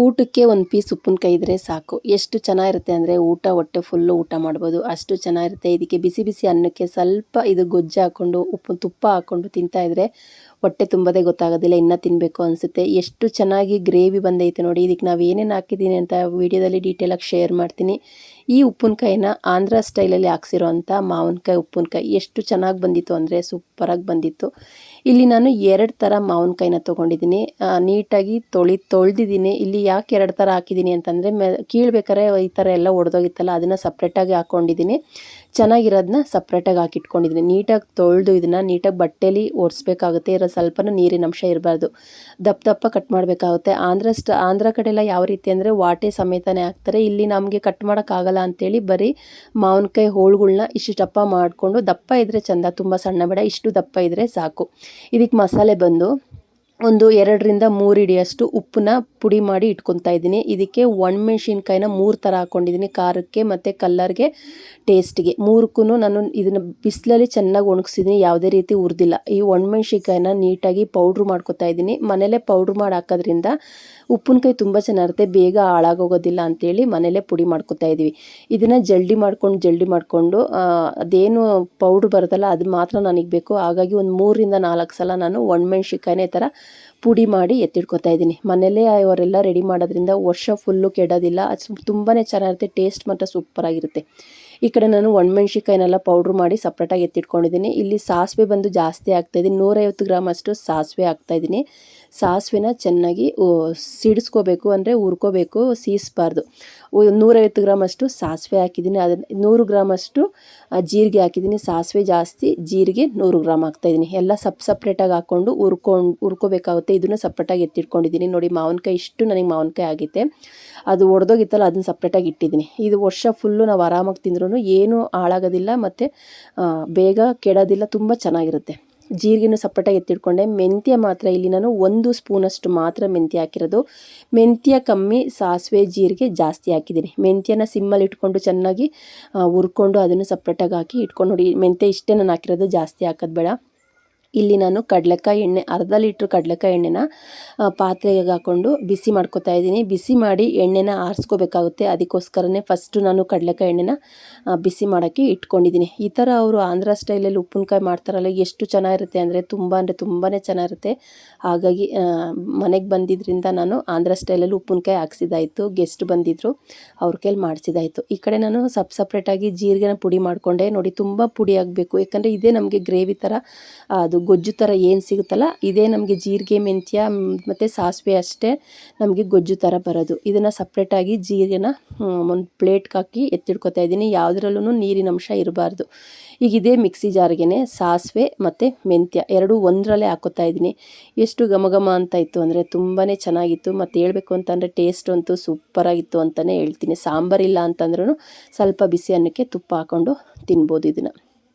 ಊಟಕ್ಕೆ ಒಂದು ಪೀಸ್ ಉಪ್ಪಿನಕಾಯಿ ಇದ್ದರೆ ಸಾಕು. ಎಷ್ಟು ಚೆನ್ನಾಗಿರುತ್ತೆ ಅಂದರೆ ಹೊಟ್ಟೆ ಫುಲ್ಲು ಊಟ ಮಾಡ್ಬೋದು, ಅಷ್ಟು ಚೆನ್ನಾಗಿರುತ್ತೆ. ಇದಕ್ಕೆ ಬಿಸಿ ಬಿಸಿ ಅನ್ನಕ್ಕೆ ಸ್ವಲ್ಪ ಇದು ಗೊಜ್ಜು ಹಾಕ್ಕೊಂಡು ತುಪ್ಪ ಹಾಕ್ಕೊಂಡು ತಿಂತಾಯಿದ್ರೆ ಹೊಟ್ಟೆ ತುಂಬದೇ ಗೊತ್ತಾಗೋದಿಲ್ಲ, ಇನ್ನೂ ತಿನ್ನಬೇಕು ಅನಿಸುತ್ತೆ. ಎಷ್ಟು ಚೆನ್ನಾಗಿ ಗ್ರೇವಿ ಬಂದೈತೆ ನೋಡಿ. ಇದಕ್ಕೆ ನಾವು ಏನೇನು ಹಾಕಿದ್ದೀನಿ ಅಂತ ವೀಡಿಯೋದಲ್ಲಿ ಡೀಟೇಲಾಗಿ ಶೇರ್ ಮಾಡ್ತೀನಿ. ಈ ಉಪ್ಪಿನಕಾಯಿನ ಆಂಧ್ರ ಸ್ಟೈಲಲ್ಲಿ ಹಾಕ್ಸಿರೋ ಅಂಥ ಮಾವಿನಕಾಯಿ ಉಪ್ಪಿನಕಾಯಿ ಎಷ್ಟು ಚೆನ್ನಾಗಿ ಬಂದಿತ್ತು ಅಂದರೆ ಸೂಪರಾಗಿ ಬಂದಿತ್ತು. ಇಲ್ಲಿ ನಾನು 2 ಥರ ಮಾವಿನಕಾಯಿನ ತೊಗೊಂಡಿದ್ದೀನಿ. ನೀಟಾಗಿ ತೊಳೆದಿದ್ದೀನಿ. ಇಲ್ಲಿ ಯಾಕೆ 2 ಥರ ಹಾಕಿದ್ದೀನಿ ಅಂತಂದರೆ ಕೀಳ್ಬೇಕಾದ್ರೆ ಈ ಥರ ಎಲ್ಲ ಒಡೆದೋಗಿತ್ತಲ್ಲ, ಅದನ್ನು ಸಪ್ರೇಟಾಗಿ ಹಾಕ್ಕೊಂಡಿದ್ದೀನಿ. ಚೆನ್ನಾಗಿರೋದನ್ನ ಸಪ್ರೇಟಾಗಿ ಹಾಕಿಟ್ಕೊಂಡಿದ್ದೀನಿ. ನೀಟಾಗಿ ತೊಳೆದು ಇದನ್ನು ನೀಟಾಗಿ ಬಟ್ಟೆಲಿ ಒರೆಸ್ಬೇಕಾಗುತ್ತೆ. ಸ್ವಲ್ಪನೂ ನೀರಿನ ಅಂಶ ಇರಬಾರ್ದು. ದಪ್ಪ ಕಟ್ ಮಾಡಬೇಕಾಗುತ್ತೆ. ಆಂಧ್ರ ಕಡೆ ಎಲ್ಲ ಯಾವ ರೀತಿ ಅಂದರೆ ವಾಟೆ ಸಮೇತನೇ ಹಾಕ್ತಾರೆ. ಇಲ್ಲಿ ನಮಗೆ ಕಟ್ ಮಾಡೋಕ್ಕಾಗಲ್ಲ ಅಂಥೇಳಿ ಬರೀ ಮಾವಿನಕಾಯಿ ಹೋಳುಗಳ್ನ ಇಷ್ಟು ದಪ್ಪ ಮಾಡಿಕೊಂಡು, ದಪ್ಪ ಇದ್ದರೆ ಚೆಂದ, ತುಂಬ ಸಣ್ಣ ಬೇಡ, ಇಷ್ಟು ದಪ್ಪ ಇದ್ದರೆ ಸಾಕು. ಇದಕ್ಕೆ ಮಸಾಲೆ ಬಂದು ಒಂದು 2 ರಿಂದ 3 ಹಿಡಿಯಷ್ಟು ಉಪ್ಪನ್ನ ಪುಡಿ ಮಾಡಿ ಇಟ್ಕೊತಾ ಇದ್ದೀನಿ. ಇದಕ್ಕೆ ಒಣಮೆಣ್ಸಿನ್ಕಾಯಿನ 3 ಥರ ಹಾಕ್ಕೊಂಡಿದ್ದೀನಿ, ಖಾರಕ್ಕೆ ಮತ್ತು ಕಲ್ಲರ್ಗೆ, ಟೇಸ್ಟ್ಗೆ. 3ಕ್ಕೂ ನಾನು ಇದನ್ನು ಬಿಸಿಲಲ್ಲಿ ಚೆನ್ನಾಗಿ ಒಣಗಿಸಿದ್ದೀನಿ, ಯಾವುದೇ ರೀತಿ ಹುರಿದಿಲ್ಲ. ಈ ಒಣಮೆಣ್ಸಿನ್ಕಾಯಿನ ನೀಟಾಗಿ ಪೌಡ್ರ್ ಮಾಡ್ಕೊತಾ ಇದ್ದೀನಿ. ಮನೇಲೇ ಪೌಡ್ರ್ ಮಾಡಿ ಹಾಕೋದ್ರಿಂದ ಉಪ್ಪಿನಕಾಯಿ ತುಂಬ ಚೆನ್ನಾಗಿರುತ್ತೆ, ಬೇಗ ಹಾಳಾಗೋಗೋದಿಲ್ಲ ಅಂಥೇಳಿ ಮನೇಲೇ ಪುಡಿ ಮಾಡ್ಕೊತಾ ಇದ್ದೀವಿ. ಇದನ್ನು ಜಲ್ಡಿ ಮಾಡಿಕೊಂಡು ಅದೇನು ಪೌಡ್ರ್ ಬರುತ್ತಲ್ಲ ಅದು ಮಾತ್ರ ನನಗೆ ಬೇಕು. ಹಾಗಾಗಿ ಒಂದು 3 ರಿಂದ 4 ಸಲ ನಾನು ಒಣಮೆಣ್ಸಿನ್ಕಾಯಿನೇ ಥರ ಪುಡಿ ಮಾಡಿ ಎತ್ತಿಟ್ಕೊತಾ ಇದ್ದೀನಿ. ಮನೇಲೇ ಅವರೆಲ್ಲ ರೆಡಿ ಮಾಡೋದ್ರಿಂದ ವರ್ಷ ಫುಲ್ಲು ಕೆಡೋದಿಲ್ಲ, ಅದು ತುಂಬಾ ಚೆನ್ನಾಗಿರುತ್ತೆ. ಟೇಸ್ಟ್ ಮಾತ್ರ ಸೂಪರಾಗಿರುತ್ತೆ. ಈ ಕಡೆ ನಾನು ಒಣಮೆಣ್ಸಿನ್ಕಾಯಿನೆಲ್ಲ ಪೌಡ್ರ್ ಮಾಡಿ ಸಪ್ರೇಟಾಗಿ ಎತ್ತಿಟ್ಕೊಂಡಿದ್ದೀನಿ. ಇಲ್ಲಿ ಸಾಸಿವೆ ಬಂದು ಜಾಸ್ತಿ ಹಾಕ್ತಾಯಿದ್ದೀನಿ, 150 ಗ್ರಾಮ್ ಅಷ್ಟು ಸಾಸಿವೆ ಹಾಕ್ತಾಯಿದ್ದೀನಿ. ಸಾಸಿವೆನ ಚೆನ್ನಾಗಿ ಸಿಡಿಸ್ಕೋಬೇಕು, ಅಂದರೆ ಹುರ್ಕೋಬೇಕು, ಸೀಸ್ಬಾರ್ದು. 150 ಗ್ರಾಮ್ ಅಷ್ಟು ಸಾಸಿವೆ ಹಾಕಿದ್ದೀನಿ. ಅದನ್ನು 100 ಗ್ರಾಮ್ ಅಷ್ಟು ಜೀರಿಗೆ ಹಾಕಿದ್ದೀನಿ. ಸಾಸಿವೆ ಜಾಸ್ತಿ, ಜೀರಿಗೆ 100 ಗ್ರಾಮ್ ಹಾಕ್ತಾಯಿದ್ದೀನಿ. ಎಲ್ಲ ಸಪ್ರೇಟಾಗಿ ಹಾಕ್ಕೊಂಡು ಹುರ್ಕೋಬೇಕಾಗುತ್ತೆ. ಇದನ್ನು ಸಪ್ರೇಟಾಗಿ ಎತ್ತಿಟ್ಕೊಂಡಿದ್ದೀನಿ. ನೋಡಿ, ಮಾವಿನಕಾಯಿ ಇಷ್ಟು ನನಗೆ ಮಾವಿನಕಾಯಿ ಆಗಿತ್ತೆ, ಅದು ಒಡೆದೋಗಿತ್ತಲ್ಲ ಅದನ್ನು ಸಪ್ರೇಟಾಗಿ ಇಟ್ಟಿದ್ದೀನಿ. ಇದು ವರ್ಷ ಫುಲ್ಲು ನಾವು ಆರಾಮಾಗಿ ತಿಂದ್ರೂ ಏನೂ ಹಾಳಾಗೋದಿಲ್ಲ ಮತ್ತು ಬೇಗ ಕೆಡೋದಿಲ್ಲ, ತುಂಬ ಚೆನ್ನಾಗಿರುತ್ತೆ. ಜೀರಿಗೆನೂ ಸಪ್ರೇಟಾಗಿ ಎತ್ತಿಟ್ಕೊಂಡೆ. ಮೆಂತ್ಯ ಮಾತ್ರ ಇಲ್ಲಿ ನಾನು 1 ಸ್ಪೂನಷ್ಟು ಮಾತ್ರ ಮೆಂತ್ಯ ಹಾಕಿರೋದು. ಮೆಂತ್ಯ ಕಮ್ಮಿ, ಸಾಸಿವೆ ಜೀರಿಗೆ ಜಾಸ್ತಿ ಹಾಕಿದ್ದೀನಿ. ಮೆಂತ್ಯನ ಸಿಮ್ಮಲ್ಲಿ ಇಟ್ಕೊಂಡು ಚೆನ್ನಾಗಿ ಹುರ್ಕೊಂಡು ಅದನ್ನು ಸಪ್ರೇಟಾಗಿ ಹಾಕಿ ಇಟ್ಕೊಂಡು ನೋಡಿ. ಮೆಂತ್ಯ ಇಷ್ಟೇ ನಾನು ಹಾಕಿರೋದು, ಜಾಸ್ತಿ ಹಾಕೋದು ಬೇಡ. ಇಲ್ಲಿ ನಾನು ಕಡಲೆಕಾಯಿ ಎಣ್ಣೆ, ಅರ್ಧ ಲೀಟ್ರ್ ಕಡಲೆಕಾಯಿ ಎಣ್ಣೆನ ಪಾತ್ರೆಗೆ ಹಾಕ್ಕೊಂಡು ಬಿಸಿ ಮಾಡ್ಕೊತಾ ಇದ್ದೀನಿ. ಬಿಸಿ ಮಾಡಿ ಎಣ್ಣೆನ ಆರಿಸ್ಕೋಬೇಕಾಗುತ್ತೆ. ಅದಕ್ಕೋಸ್ಕರನೇ ಫಸ್ಟು ನಾನು ಕಡಲೆಕಾಯಿ ಎಣ್ಣೆನ ಬಿಸಿ ಮಾಡೋಕ್ಕೆ ಇಟ್ಕೊಂಡಿದ್ದೀನಿ. ಈ ಥರ ಅವರು ಆಂಧ್ರ ಸ್ಟೈಲಲ್ಲಿ ಉಪ್ಪಿನಕಾಯಿ ಮಾಡ್ತಾರಲ್ಲ, ಎಷ್ಟು ಚೆನ್ನಾಗಿರುತ್ತೆ ಅಂದರೆ ತುಂಬಾ ಚೆನ್ನಾಗಿರುತ್ತೆ. ಹಾಗಾಗಿ ಮನೆಗೆ ಬಂದಿದ್ದರಿಂದ ನಾನು ಆಂಧ್ರ ಸ್ಟೈಲಲ್ಲಿ ಉಪ್ಪಿನಕಾಯಿ ಹಾಕ್ಸಿದ್ದಾಯಿತು. ಗೆಸ್ಟ್ ಬಂದಿದ್ದರು, ಅವ್ರ ಕೈಲಿ ಮಾಡಿಸಿದ್ದಾಯಿತು. ಈ ಕಡೆ ನಾನು ಸಪ್ರೇಟಾಗಿ ಜೀರಿಗೆನ ಪುಡಿ ಮಾಡಿಕೊಂಡೆ. ನೋಡಿ, ತುಂಬ ಪುಡಿ ಆಗಬೇಕು, ಯಾಕಂದರೆ ಇದೇ ನಮಗೆ ಗ್ರೇವಿ ಥರ, ಅದು ಗೊಜ್ಜು ಥರ ಏನು ಸಿಗುತ್ತಲ್ಲ ಇದೇ ನಮಗೆ ಜೀರಿಗೆ, ಮೆಂತ್ಯ ಮತ್ತು ಸಾಸಿವೆ ಅಷ್ಟೇ ನಮಗೆ ಗೊಜ್ಜು ಥರ ಬರೋದು. ಇದನ್ನು ಸಪ್ರೇಟಾಗಿ ಜೀರಿಗೆನ ಒಂದು ಪ್ಲೇಟ್ಗೆ ಹಾಕಿ ಎತ್ತಿಡ್ಕೊತಾ ಇದ್ದೀನಿ. ಯಾವುದ್ರಲ್ಲೂ ನೀರಿನ ಅಂಶ ಇರಬಾರ್ದು. ಈಗ ಇದೇ ಮಿಕ್ಸಿ ಜಾರ್ಗೆ ಸಾಸಿವೆ ಮತ್ತು ಮೆಂತ್ಯ ಎರಡೂ ಒಂದರಲ್ಲೇ ಹಾಕೋತಾ ಇದ್ದೀನಿ. ಎಷ್ಟು ಘಮ ಅಂತ ಇತ್ತು ಅಂದರೆ ತುಂಬಾ ಚೆನ್ನಾಗಿತ್ತು. ಮತ್ತು ಹೇಳಬೇಕು ಅಂತಂದರೆ ಟೇಸ್ಟ್ ಅಂತೂ ಸೂಪರಾಗಿತ್ತು ಅಂತಲೇ ಹೇಳ್ತೀನಿ. ಸಾಂಬಾರಿಲ್ಲ ಅಂತಂದ್ರೂ ಸ್ವಲ್ಪ ಬಿಸಿ ಅನ್ನಕ್ಕೆ ತುಪ್ಪ ಹಾಕ್ಕೊಂಡು ತಿನ್ಬೋದು ಇದನ್ನು.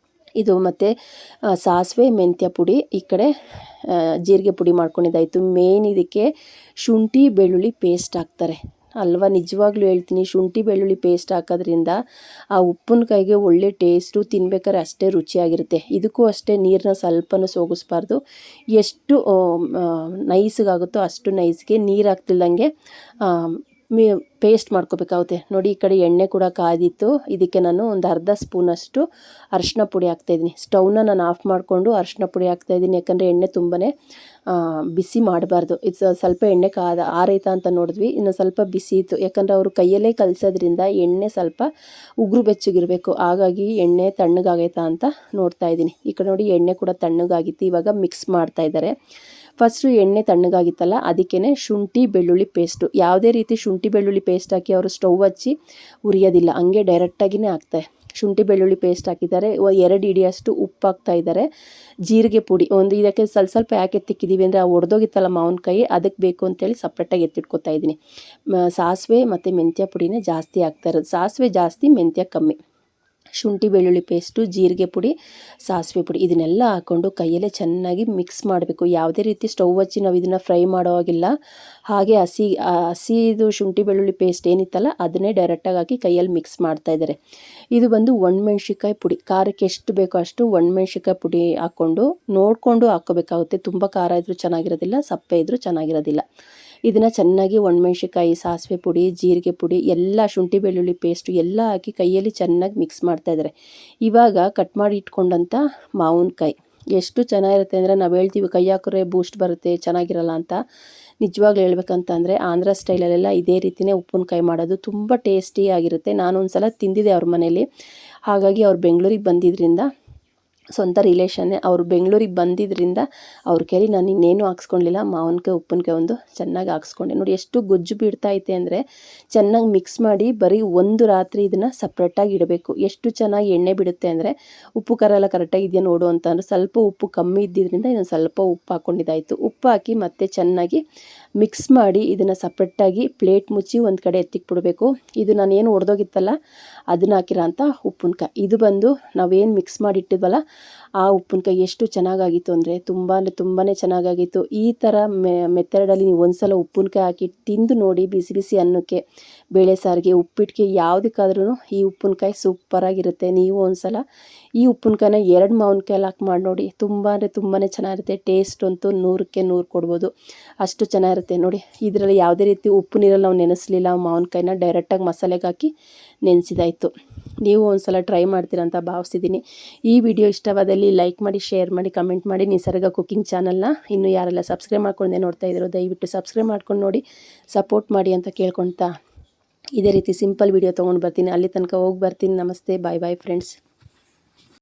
ಇದು ಮತ್ತು ಸಾಸಿವೆ ಮೆಂತ್ಯ ಪುಡಿ, ಈ ಕಡೆ ಜೀರಿಗೆ ಪುಡಿ ಮಾಡ್ಕೊಂಡಿದ್ದಾಯಿತು. ಮೇನ್ ಇದಕ್ಕೆ ಶುಂಠಿ ಬೆಳ್ಳುಳ್ಳಿ ಪೇಸ್ಟ್ ಹಾಕ್ತಾರೆ ಅಲ್ವಾ. ನಿಜವಾಗ್ಲೂ ಹೇಳ್ತೀನಿ, ಶುಂಠಿ ಬೆಳ್ಳುಳ್ಳಿ ಪೇಸ್ಟ್ ಹಾಕೋದ್ರಿಂದ ಆ ಉಪ್ಪಿನಕಾಯಿಗೆ ಒಳ್ಳೆ ಟೇಸ್ಟು, ತಿನ್ಬೇಕಾದ್ರೆ ಅಷ್ಟೇ ರುಚಿಯಾಗಿರುತ್ತೆ. ಇದಕ್ಕೂ ಅಷ್ಟೇ ನೀರನ್ನ ಸ್ವಲ್ಪನೂ ಸೋಗಿಸ್ಬಾರ್ದು. ಎಷ್ಟು ನೈಸ್ಗಾಗುತ್ತೋ ಅಷ್ಟು ನೈಸ್ಗೆ, ನೀರು ಹಾಕ್ತಿಲ್ದಂಗೆ ಪೇಸ್ಟ್ ಮಾಡ್ಕೋಬೇಕಾಗುತ್ತೆ. ನೋಡಿ, ಈ ಕಡೆ ಎಣ್ಣೆ ಕೂಡ ಕಾದಿತ್ತು. ಇದಕ್ಕೆ ನಾನು ಒಂದು ಅರ್ಧ ಸ್ಪೂನಷ್ಟು ಅರಿಶಿನ ಪುಡಿ ಹಾಕ್ತಾಯಿದ್ದೀನಿ. ಸ್ಟವ್ನ ನಾನು ಆಫ್ ಮಾಡಿಕೊಂಡು ಅರಿಶಿನ ಪುಡಿ ಹಾಕ್ತಾಯಿದ್ದೀನಿ, ಯಾಕಂದರೆ ಎಣ್ಣೆ ತುಂಬಾ ಬಿಸಿ ಮಾಡಬಾರ್ದು. ಇದು ಸ್ವಲ್ಪ ಎಣ್ಣೆ ಆರೈತಾ ಅಂತ ನೋಡಿದ್ವಿ, ಇನ್ನು ಸ್ವಲ್ಪ ಬಿಸಿ ಇತ್ತು. ಯಾಕಂದರೆ ಅವರು ಕೈಯಲ್ಲೇ ಕಲಿಸೋದ್ರಿಂದ ಎಣ್ಣೆ ಸ್ವಲ್ಪ ಉಗುರು ಬೆಚ್ಚಗಿರಬೇಕು. ಹಾಗಾಗಿ ಎಣ್ಣೆ ತಣ್ಣಗಾಗೈತಾ ಅಂತ ನೋಡ್ತಾ ಇದ್ದೀನಿ. ಈ ಕಡೆ ನೋಡಿ, ಎಣ್ಣೆ ಕೂಡ ತಣ್ಣಗಾಗಿತ್ತು. ಇವಾಗ ಮಿಕ್ಸ್ ಮಾಡ್ತಾಯಿದ್ದಾರೆ. ಫಸ್ಟು ಎಣ್ಣೆ ತಣ್ಣಗಾಗಿತ್ತಲ್ಲ, ಅದಕ್ಕೇ ಶುಂಠಿ ಬೆಳ್ಳುಳ್ಳಿ ಪೇಸ್ಟು, ಯಾವುದೇ ರೀತಿ ಶುಂಠಿ ಬೆಳ್ಳುಳ್ಳಿ ಪೇಸ್ಟ್ ಹಾಕಿ ಅವರು ಸ್ಟವ್ ಹಚ್ಚಿ ಉರಿಯೋದಿಲ್ಲ, ಹಂಗೆ ಡೈರೆಕ್ಟಾಗಿಯೇ ಹಾಕ್ತಾರೆ. ಶುಂಠಿ ಬೆಳ್ಳುಳ್ಳಿ ಪೇಸ್ಟ್ ಹಾಕಿದ್ದಾರೆ. 2 ಹಿಡಿಯಷ್ಟು ಉಪ್ಪು ಹಾಕ್ತಾಯಿದ್ದಾರೆ. ಜೀರಿಗೆ ಪುಡಿ ಒಂದು, ಇದಕ್ಕೆ ಸ್ವಲ್ಪ ಯಾಕೆ ಎತ್ತಿಕ್ಕಿದ್ದೀವಿ ಅಂದರೆ ಒಡೆದೋಗಿತ್ತಲ್ಲ ಮಾವಿನಕಾಯಿ, ಅದಕ್ಕೆ ಬೇಕು ಅಂತೇಳಿ ಸಪ್ರೇಟಾಗಿ ಎತ್ತಿಟ್ಕೊತಾ ಇದ್ದೀನಿ. ಸಾಸಿವೆ ಮತ್ತು ಮೆಂತ್ಯ ಪುಡಿನೇ ಜಾಸ್ತಿ ಹಾಕ್ತಾ ಇರೋದು. ಸಾಸಿವೆ ಜಾಸ್ತಿ, ಮೆಂತ್ಯ ಕಮ್ಮಿ. ಶುಂಠಿ ಬೆಳ್ಳುಳ್ಳಿ ಪೇಸ್ಟು, ಜೀರಿಗೆ ಪುಡಿ, ಸಾಸಿವೆ ಪುಡಿ ಇದನ್ನೆಲ್ಲ ಹಾಕ್ಕೊಂಡು ಕೈಯಲ್ಲೇ ಚೆನ್ನಾಗಿ ಮಿಕ್ಸ್ ಮಾಡಬೇಕು. ಯಾವುದೇ ರೀತಿ ಸ್ಟವ್ ಹಚ್ಚಿ ನಾವು ಇದನ್ನು ಫ್ರೈ ಮಾಡೋವಾಗಿಲ್ಲ. ಹಾಗೆ ಹಸಿದು ಶುಂಠಿ ಬೆಳ್ಳುಳ್ಳಿ ಪೇಸ್ಟ್ ಏನಿತ್ತಲ್ಲ ಅದನ್ನೇ ಡೈರೆಕ್ಟಾಗಿ ಹಾಕಿ ಕೈಯಲ್ಲಿ ಮಿಕ್ಸ್ ಮಾಡ್ತಾಯಿದ್ದಾರೆ. ಇದು ಬಂದು ಒಣಮೆಣ್ಸಿನ್ಕಾಯಿ ಪುಡಿ, ಖಾರಕ್ಕೆ ಎಷ್ಟು ಬೇಕೋ ಅಷ್ಟು ಒಣಮೆಣ್ಸಿನ್ಕಾಯಿ ಪುಡಿ ಹಾಕ್ಕೊಂಡು ನೋಡಿಕೊಂಡು ಹಾಕ್ಕೋಬೇಕಾಗುತ್ತೆ. ತುಂಬ ಖಾರ ಇದ್ದರೂ ಚೆನ್ನಾಗಿರೋದಿಲ್ಲ, ಸಪ್ಪೆ ಇದ್ದರೂ ಚೆನ್ನಾಗಿರೋದಿಲ್ಲ. ಇದನ್ನು ಚೆನ್ನಾಗಿ ಒಣಮೆಣ್ಸಿಕಾಯಿ, ಸಾಸಿವೆ ಪುಡಿ, ಜೀರಿಗೆ ಪುಡಿ ಎಲ್ಲ, ಶುಂಠಿ ಬೆಳ್ಳುಳ್ಳಿ ಪೇಸ್ಟು ಎಲ್ಲ ಹಾಕಿ ಕೈಯಲ್ಲಿ ಚೆನ್ನಾಗಿ ಮಿಕ್ಸ್ ಮಾಡ್ತಾಯಿದ್ದಾರೆ. ಇವಾಗ ಕಟ್ ಮಾಡಿ ಇಟ್ಕೊಂಡಂಥ ಮಾವಿನಕಾಯಿ ಎಷ್ಟು ಚೆನ್ನಾಗಿರುತ್ತೆ ಅಂದರೆ, ನಾವು ಹೇಳ್ತೀವಿ ಕೈ ಹಾಕಿದ್ರೆ ಬೂಸ್ಟ್ ಬರುತ್ತೆ, ಚೆನ್ನಾಗಿರಲ್ಲ ಅಂತ. ನಿಜವಾಗ್ಲೂ ಹೇಳ್ಬೇಕಂತ ಅಂದರೆ ಆಂಧ್ರ ಸ್ಟೈಲಲ್ಲೆಲ್ಲ ಇದೇ ರೀತಿಯೇ ಉಪ್ಪಿನಕಾಯಿ ಮಾಡೋದು, ತುಂಬ ಟೇಸ್ಟಿಯಾಗಿರುತ್ತೆ. ನಾನು ಒಂದು ಸಲ ತಿಂದಿದ್ದೆ ಅವ್ರ ಮನೇಲಿ. ಹಾಗಾಗಿ ಅವ್ರು ಬೆಂಗಳೂರಿಗೆ ಬಂದಿದ್ದರಿಂದ, ಸ್ವಂತ ರಿಲೇಷನ್ನೇ, ಅವರು ಬೆಂಗಳೂರಿಗೆ ಬಂದಿದ್ದರಿಂದ ಅವ್ರ ಕೈಲಿ ನಾನು ಇನ್ನೇನು ಹಾಕ್ಸ್ಕೊಳ್ಲಿಲ್ಲ. ಮಾವಿನಕಾಯಿ ಉಪ್ಪಿನಕಾಯಿ ಒಂದು ಚೆನ್ನಾಗಿ ಹಾಕ್ಸ್ಕೊಂಡೆ. ನೋಡಿ ಎಷ್ಟು ಗೊಜ್ಜು ಬಿಡ್ತೈತೆ ಅಂದರೆ, ಚೆನ್ನಾಗಿ ಮಿಕ್ಸ್ ಮಾಡಿ ಬರೀ ಒಂದು ರಾತ್ರಿ ಇದನ್ನು ಸಪ್ರೇಟಾಗಿ ಇಡಬೇಕು. ಎಷ್ಟು ಚೆನ್ನಾಗಿ ಎಣ್ಣೆ ಬಿಡುತ್ತೆ ಅಂದರೆ, ಉಪ್ಪು ಖಾರ ಎಲ್ಲ ಕರೆಕ್ಟಾಗಿ ಇದೆಯಾ ನೋಡು ಅಂತಂದ್ರೆ, ಸ್ವಲ್ಪ ಉಪ್ಪು ಕಮ್ಮಿ ಇದ್ದಿದ್ದರಿಂದ ಇನ್ನೊಂದು ಸ್ವಲ್ಪ ಉಪ್ಪು ಹಾಕ್ಕೊಂಡಿದ್ದಾಯಿತು. ಉಪ್ಪು ಹಾಕಿ ಮತ್ತೆ ಚೆನ್ನಾಗಿ ಮಿಕ್ಸ್ ಮಾಡಿ ಇದನ್ನು ಸಪ್ರೇಟಾಗಿ ಪ್ಲೇಟ್ ಮುಚ್ಚಿ ಒಂದು ಕಡೆ ಎತ್ತಿಕ್ಬಿಡ್ಬೇಕು. ಇದು ನಾನೇನು ಒಡೆದೋಗಿತ್ತಲ್ಲ ಅದನ್ನು ಹಾಕಿರೋ ಅಂಥ ಉಪ್ಪಿನಕಾಯಿ. ಇದು ಬಂದು ನಾವೇನು ಮಿಕ್ಸ್ ಮಾಡಿ ಇಟ್ಟಿದ್ವಲ್ಲ ಆ ಉಪ್ಪಿನಕಾಯಿ ಎಷ್ಟು ಚೆನ್ನಾಗಾಗಿತ್ತು ಅಂದರೆ ತುಂಬಾ ಚೆನ್ನಾಗಾಗಿತ್ತು. ಈ ಥರ ಮೆಥಡಲ್ಲಿ ನೀವು ಒಂದು ಸಲ ಉಪ್ಪಿನಕಾಯಿ ಹಾಕಿ ತಿಂದು ನೋಡಿ. ಬಿಸಿ ಬಿಸಿ ಅನ್ನಕ್ಕೆ, ಬೇಳೆ ಸಾರಿಗೆ, ಉಪ್ಪಿಟ್ಟಿಗೆ ಯಾವುದಕ್ಕಾದ್ರೂ ಈ ಉಪ್ಪಿನಕಾಯಿ ಸೂಪರಾಗಿರುತ್ತೆ. ನೀವು ಒಂದು ಸಲ ಈ ಉಪ್ಪಿನಕಾಯಿನ 2 ಮಾವಿನಕಾಯಲ್ಲಿ ಹಾಕಿ ಮಾಡಿ ನೋಡಿ. ತುಂಬಾ ಚೆನ್ನಾಗಿರುತ್ತೆ. ಟೇಸ್ಟ್ ಅಂತೂ 100ಕ್ಕೆ 100 ಕೊಡ್ಬೋದು, ಅಷ್ಟು ಚೆನ್ನಾಗಿರುತ್ತೆ. ನೋಡಿ, ಇದರಲ್ಲಿ ಯಾವುದೇ ರೀತಿ ಉಪ್ಪು ನೀರಲ್ಲಿ ನಾವು ನೆನೆಸಲಿಲ್ಲ. ಮಾವಿನಕಾಯಿನ ಡೈರೆಕ್ಟಾಗಿ ಮಸಾಲೆಗೆ ಹಾಕಿ ನೆನೆಸಿದಾಯಿತು. ನೀವು ಒಂದು ಸಲ ಟ್ರೈ ಮಾಡ್ತೀರಂತ ಭಾವಿಸಿದ್ದೀನಿ. ಈ ವಿಡಿಯೋ ಇಷ್ಟವಾದಲ್ಲಿ ಲೈಕ್ ಮಾಡಿ, ಶೇರ್ ಮಾಡಿ, ಕಮೆಂಟ್ ಮಾಡಿ. ನಿಸರ್ಗ ಕುಕಿಂಗ್ ಚಾನಲ್ನ ಇನ್ನೂ ಯಾರೆಲ್ಲ ಸಬ್ಸ್ಕ್ರೈಬ್ ಮಾಡ್ಕೊಂಡೆ ನೋಡ್ತಾ ಇದ್ದೀರೋ ದಯವಿಟ್ಟು ಸಬ್ಸ್ಕ್ರೈಬ್ ಮಾಡ್ಕೊಂಡು ನೋಡಿ, ಸಪೋರ್ಟ್ ಮಾಡಿ ಅಂತ ಕೇಳ್ಕೊಳ್ತಾ ಇದೇ ರೀತಿ ಸಿಂಪಲ್ ವಿಡಿಯೋ ತೊಗೊಂಡು ಬರ್ತೀನಿ. ಅಲ್ಲಿ ತನಕ ಹೋಗಿ ಬರ್ತೀನಿ. ನಮಸ್ತೆ, ಬಾಯ್ ಬಾಯ್ ಫ್ರೆಂಡ್ಸ್.